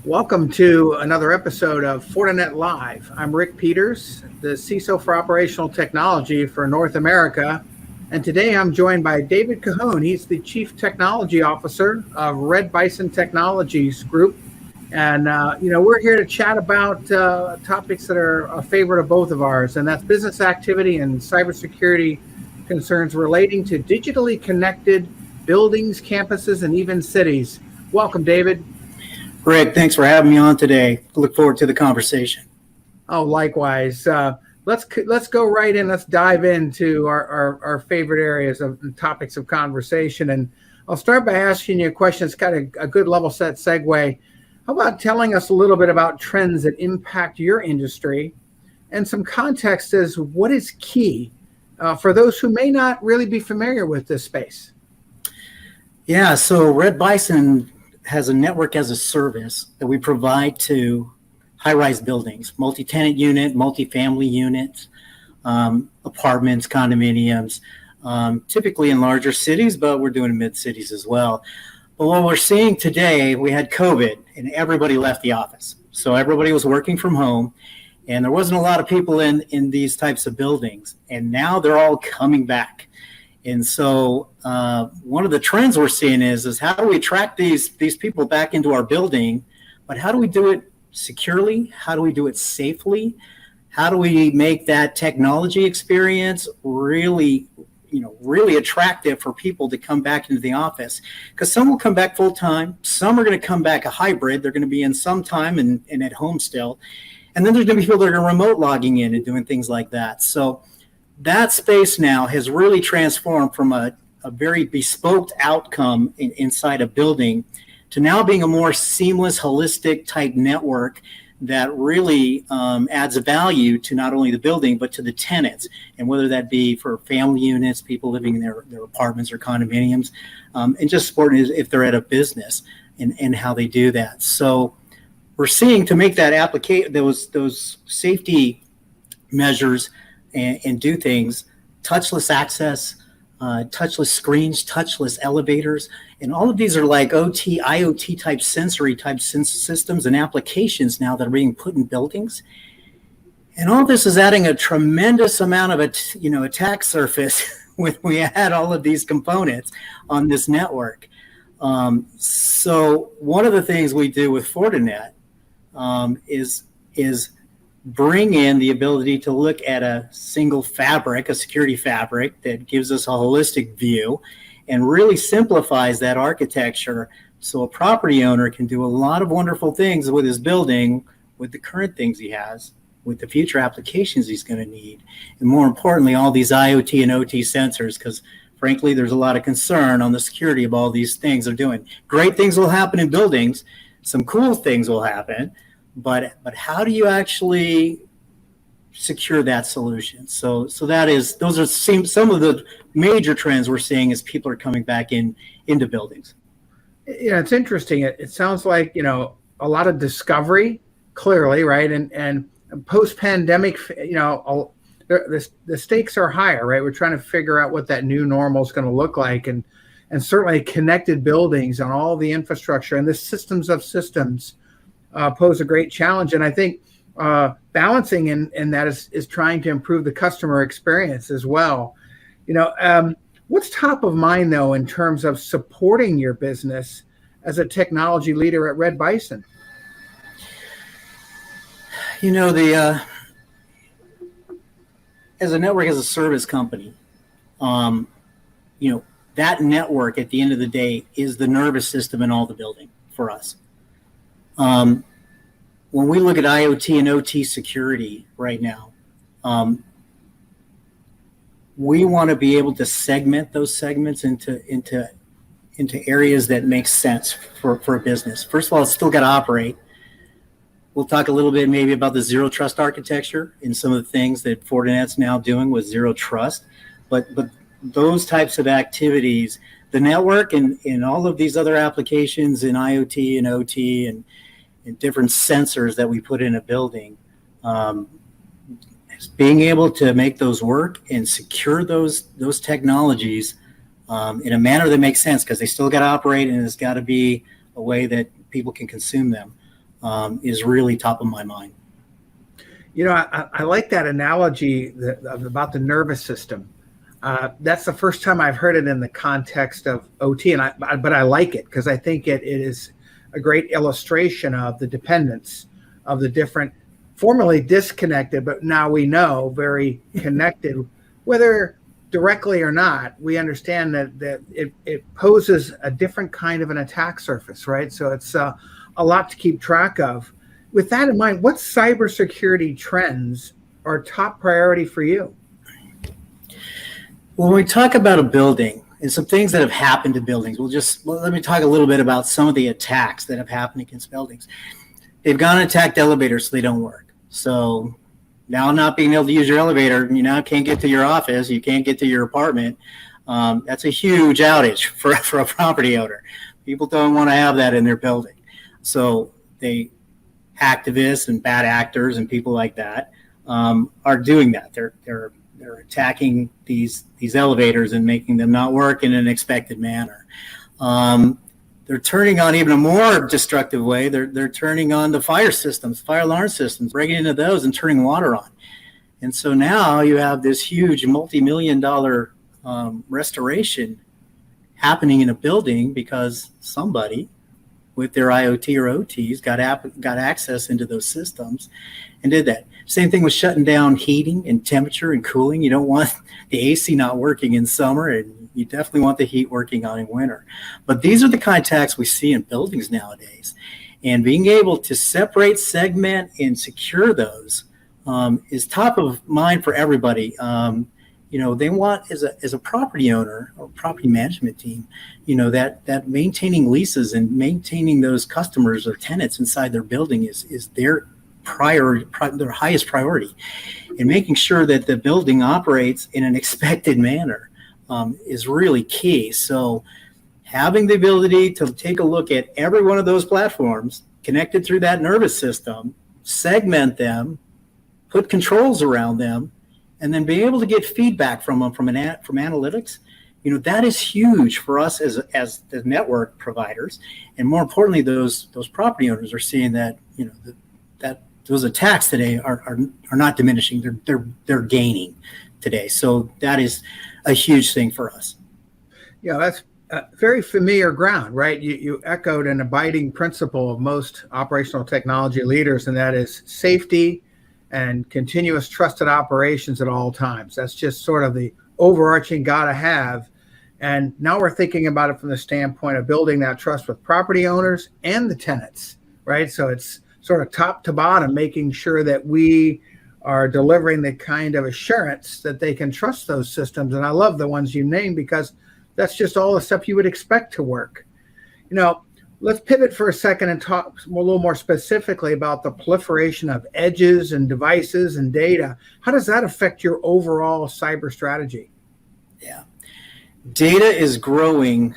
Welcome to another episode of Fortinet Live. I'm Rick Peters, the CISO for Operational Technology for North America. And today I'm joined by David Cahoon. He's the Chief Technology Officer of Red Bison Technology Group. And, we're here to chat about topics that are a favorite of both of ours, and that's business activity and cybersecurity concerns relating to digitally connected buildings, campuses, and even cities. Welcome, David. Rick, thanks for having me on today. Look forward to the conversation. Oh, likewise. Let's go right in. Let's dive into our favorite areas of topics of conversation. And I'll start by asking you a question. It's kind of a good level set segue. How about telling us a little bit about trends that impact your industry and some context as what is key for those who may not really be familiar with this space? Yeah, so Red Bison has a network as a service that we provide to high-rise buildings, multi-tenant unit, multi-family units, apartments, condominiums, typically in larger cities, but we're doing mid-cities as well. But what we're seeing today, we had COVID and everybody left the office. So everybody was working from home and there wasn't a lot of people in these types of buildings. And now they're all coming back. And so one of the trends we're seeing is how do we attract these people back into our building, but how do we do it securely? How do we do it safely? How do we make that technology experience really attractive for people to come back into the office? Because some will come back full time. Some are going to come back a hybrid. They're going to be in some time and at home still. And then there's going to be people that are going to remote logging in and doing things like that. So that space now has really transformed from a very bespoke outcome inside a building to now being a more seamless, holistic type network that really adds a value to not only the building, but to the tenants. And whether that be for family units, people living in their apartments or condominiums, and just supporting if they're at a business and how they do that. So we're seeing to make that those safety measures and do things, touchless access, touchless screens, touchless elevators, and all of these are like OT, IoT type sensory type systems and applications now that are being put in buildings. And all this is adding a tremendous amount of attack surface when we add all of these components on this network. So one of the things we do with Fortinet is bring in the ability to look at a single fabric, a security fabric that gives us a holistic view and really simplifies that architecture so a property owner can do a lot of wonderful things with his building, with the current things he has, with the future applications he's going to need, and more importantly, all these IoT and OT sensors, because frankly, there's a lot of concern on the security of all these things they're doing. Great things will happen in buildings. Some cool things will happen. But how do you actually secure that solution? So those are some of the major trends we're seeing as people are coming back into buildings. Yeah, it's interesting. It sounds like a lot of discovery, clearly, right? And post-pandemic, the stakes are higher, right? We're trying to figure out what that new normal is going to look like, and certainly connected buildings and all the infrastructure and the systems of systems. Pose a great challenge. And I think balancing in that is trying to improve the customer experience as well. What's top of mind, though, in terms of supporting your business as a technology leader at Red Bison? As a network as a service company, that network at the end of the day is the nervous system in all the building for us. When we look at IoT and OT security right now, we want to be able to segment those segments into areas that make sense for a business. First of all, it's still got to operate. We'll talk a little bit maybe about the zero trust architecture and some of the things that Fortinet's now doing with zero trust. But those types of activities, the network and all of these other applications in IoT and OT and different sensors that we put in a building, being able to make those work and secure those technologies in a manner that makes sense, because they still got to operate and it's got to be a way that people can consume them. is really top of my mind. You know, I like that analogy about the nervous system. That's the first time I've heard it in the context of OT, but I like it because I think it is a great illustration of the dependence of the different, formerly disconnected, but now we know very connected, whether directly or not. We understand that it poses a different kind of an attack surface, right? So it's a lot to keep track of. With that in mind, what cybersecurity trends are top priority for you? When we talk about a building and some things that have happened to buildings, let me talk a little bit about some of the attacks that have happened against buildings. They've gone and attacked elevators so they don't work. So now not being able to use your elevator, you now can't get to your office, you can't get to your apartment. That's a huge outage for a property owner. People don't want to have that in their building. So activists and bad actors and people like that are doing that. They're attacking these elevators and making them not work in an expected manner. They're turning on even a more destructive way. They're turning on the fire systems, fire alarm systems, breaking into those and turning water on. And so now you have this huge multi-million-dollar restoration happening in a building because somebody with their IoT or OTs got access into those systems and did that. Same thing with shutting down heating and temperature and cooling. You don't want the AC not working in summer, and you definitely want the heat working on in winter. But these are the kind of attacks we see in buildings nowadays. And being able to separate, segment, and secure those is top of mind for everybody. They want, as a property owner or property management team, that maintaining leases and maintaining those customers or tenants inside their building is their their highest priority. And making sure that the building operates in an expected manner is really key. So having the ability to take a look at every one of those platforms connected through that nervous system, segment them, put controls around them, and then be able to get feedback from them from analytics, that is huge for us as the network providers. And more importantly, those property owners are seeing that, that those attacks today are not diminishing. They're gaining today. So that is a huge thing for us. Yeah, that's very familiar ground, right? You echoed an abiding principle of most operational technology leaders, and that is safety and continuous trusted operations at all times. That's just sort of the overarching gotta have. And now we're thinking about it from the standpoint of building that trust with property owners and the tenants, right? So it's sort of top to bottom, making sure that we are delivering the kind of assurance that they can trust those systems. And I love the ones you named because that's just all the stuff you would expect to work. Let's pivot for a second and talk a little more specifically about the proliferation of edges and devices and data. How does that affect your overall cyber strategy? Yeah. Data is growing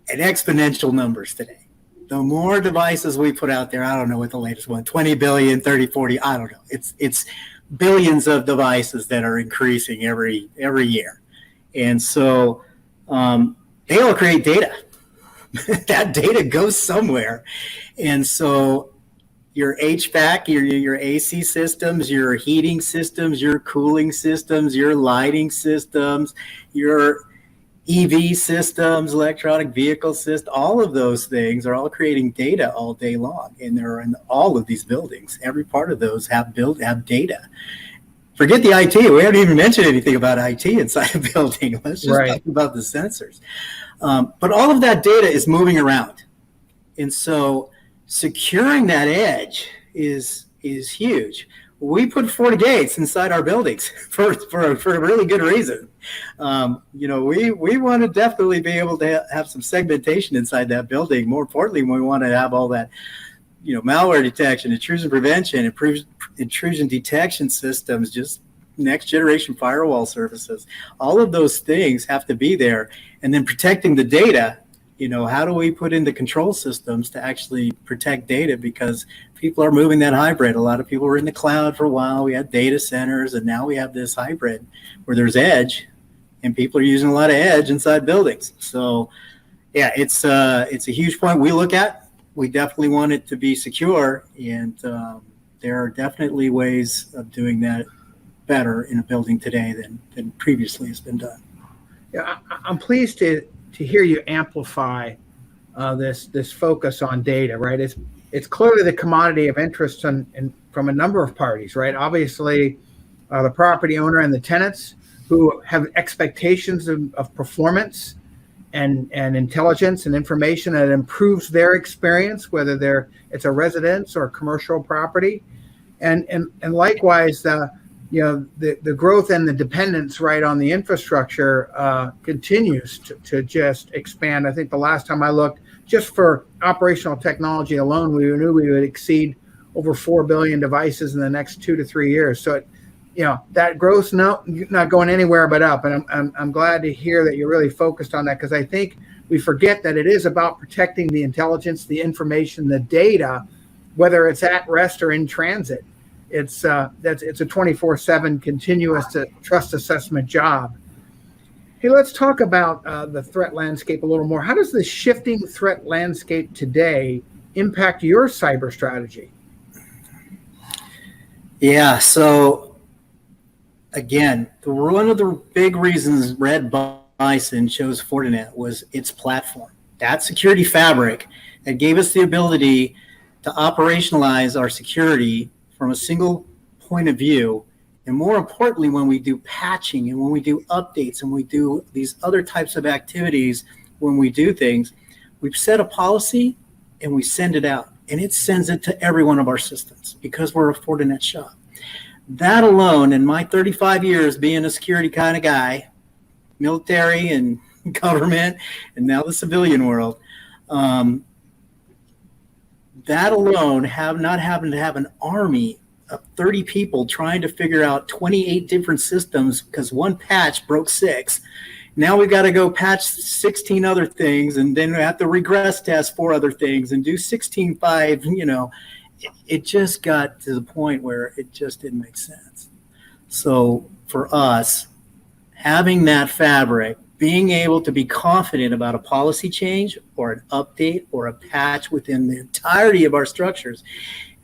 at exponential numbers today. The more devices we put out there, I don't know what the latest one, 20 billion, 30, 40, I don't know. It's billions of devices that are increasing every year. And so they all create data. That data goes somewhere. And so your HVAC, your AC systems, your heating systems, your cooling systems, your lighting systems, your EV systems, electronic vehicle systems, all of those things are all creating data all day long. And they're in all of these buildings. Every part of those have data. Forget the IT. We haven't even mentioned anything about IT inside a building. Let's just talk about the sensors. But all of that data is moving around. And so securing that edge is huge. We put FortiGates inside our buildings for a really good reason. We want to definitely be able to have some segmentation inside that building. More importantly, we want to have all that, malware detection, intrusion prevention, intrusion detection systems, just next generation firewall services. All of those things have to be there. And then protecting the data, how do we put in the control systems to actually protect data? Because people are moving that hybrid. A lot of people were in the cloud for a while. We had data centers, and now we have this hybrid where there's edge, and people are using a lot of edge inside buildings. So, yeah, it's a huge point we look at. we definitely want it to be secure, and there are definitely ways of doing that better in a building today than previously has been done. Yeah, I'm pleased to hear you amplify this focus on data, right? It's clearly the commodity of interest from a number of parties, right? Obviously, the property owner and the tenants who have expectations of performance and intelligence and information that improves their experience, whether it's a residence or commercial property, and likewise the growth and the dependence, right, on the infrastructure continues to just expand. I think the last time I looked, just for operational technology alone, we knew we would exceed over 4 billion devices in the next 2 to 3 years. So that growth's not going anywhere but up, and I'm glad to hear that you're really focused on that, because I think we forget that it is about protecting the intelligence, the information, the data, whether it's at rest or in transit. It's a 24/7 continuous trust assessment job. Hey, let's talk about the threat landscape a little more. How does the shifting threat landscape today impact your cyber strategy? Yeah, so again, one of the big reasons Red Bison chose Fortinet was its platform. That security fabric that gave us the ability to operationalize our security from a single point of view. And more importantly, when we do patching and when we do updates and we do these other types of activities, when we do things, we set a policy and we send it out. And it sends it to every one of our systems because we're a Fortinet shop. That alone, in my 35 years being a security kind of guy, military and government, and now the civilian world, that alone, not having to have an army of 30 people trying to figure out 28 different systems because one patch broke 6. Now we've got to go patch 16 other things, and then we have to regress test 4 other things and do 16.5. It just got to the point where it just didn't make sense. So for us, having that fabric, being able to be confident about a policy change or an update or a patch within the entirety of our structures,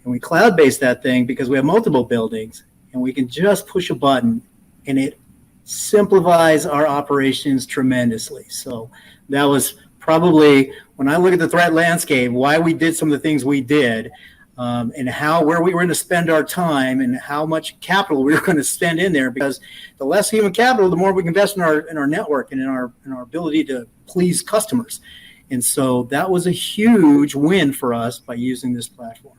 and we cloud-base that thing because we have multiple buildings, and we can just push a button, and it simplifies our operations tremendously. So that was probably, when I look at the threat landscape, why we did some of the things we did, and where we were going to spend our time and how much capital we were going to spend in there, because the less human capital, the more we can invest in our network and in our ability to please customers. And so that was a huge win for us by using this platform.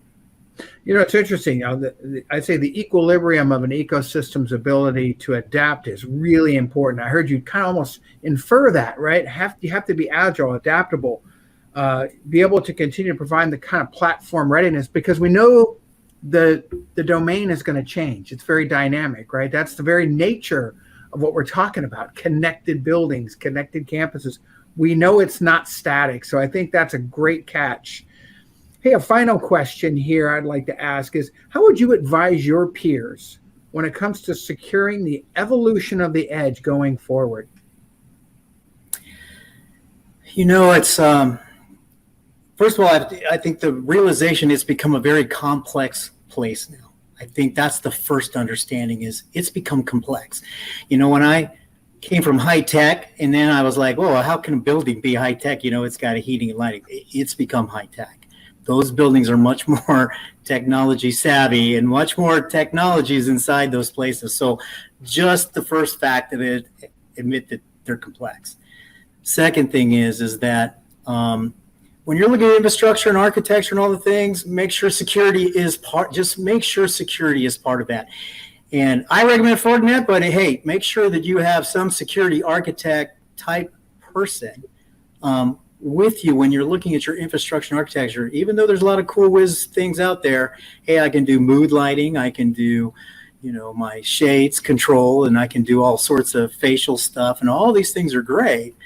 It's interesting. I'd say the equilibrium of an ecosystem's ability to adapt is really important. I heard you kind of almost infer that, right? You have to be agile, adaptable, be able to continue to provide the kind of platform readiness, because we know the domain is going to change. It's very dynamic, right? That's the very nature of what we're talking about: connected buildings, connected campuses. We know it's not static. So I think that's a great catch. Hey, a final question here I'd like to ask is, how would you advise your peers when it comes to securing the evolution of the edge going forward? It's first of all, I think the realization it's become a very complex place now. I think that's the first understanding, is it's become complex. When I came from high tech, and then I was like, well, how can a building be high tech? It's got a heating and lighting. It's become high tech. Those buildings are much more technology savvy, and much more technologies inside those places. So just the first fact of it, admit that they're complex. Second thing is that when you're looking at infrastructure and architecture and all the things, make sure security is part of that. And I recommend Fortinet, but hey, make sure that you have some security architect type person with you when you're looking at your infrastructure and architecture. Even though there's a lot of cool whiz things out there, hey, I can do mood lighting, I can do my shades control, and I can do all sorts of facial stuff, and all these things are great.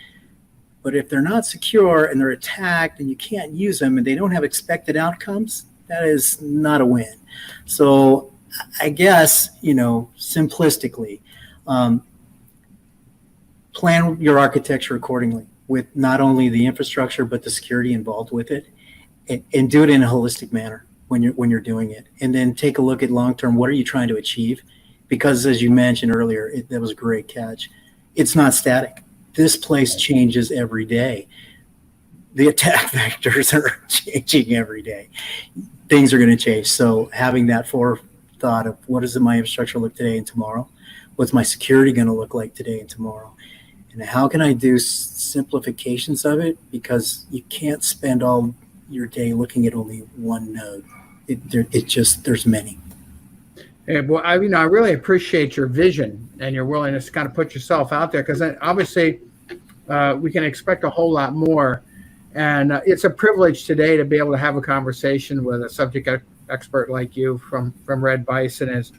But if they're not secure and they're attacked and you can't use them and they don't have expected outcomes, that is not a win. So I guess, simplistically, plan your architecture accordingly, with not only the infrastructure but the security involved with it, and do it in a holistic manner when you're doing it. And then take a look at long-term, what are you trying to achieve? Because as you mentioned earlier, that was a great catch. It's not static. This place changes every day. The attack vectors are changing every day. Things are going to change. So having that forethought of what does my infrastructure look today and tomorrow? What's my security going to look like today and tomorrow? And how can I do simplifications of it? Because you can't spend all your day looking at only one node. There's many. Yeah, well, I really appreciate your vision and your willingness to kind of put yourself out there, because obviously we can expect a whole lot more. And it's a privilege today to be able to have a conversation with a subject expert like you from Red Bison as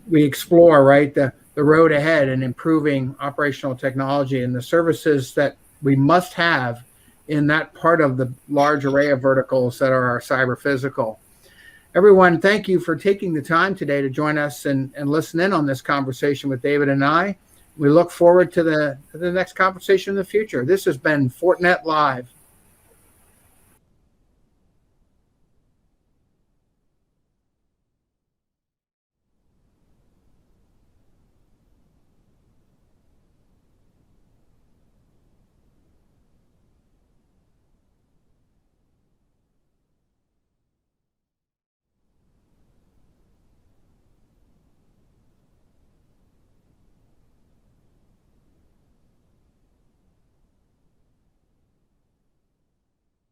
we explore, right, the road ahead in improving operational technology and the services that we must have in that part of the large array of verticals that are our cyber physical. Everyone, thank you for taking the time today to join us and listen in on this conversation with David and I. We look forward to the next conversation in the future. This has been Fortinet Live.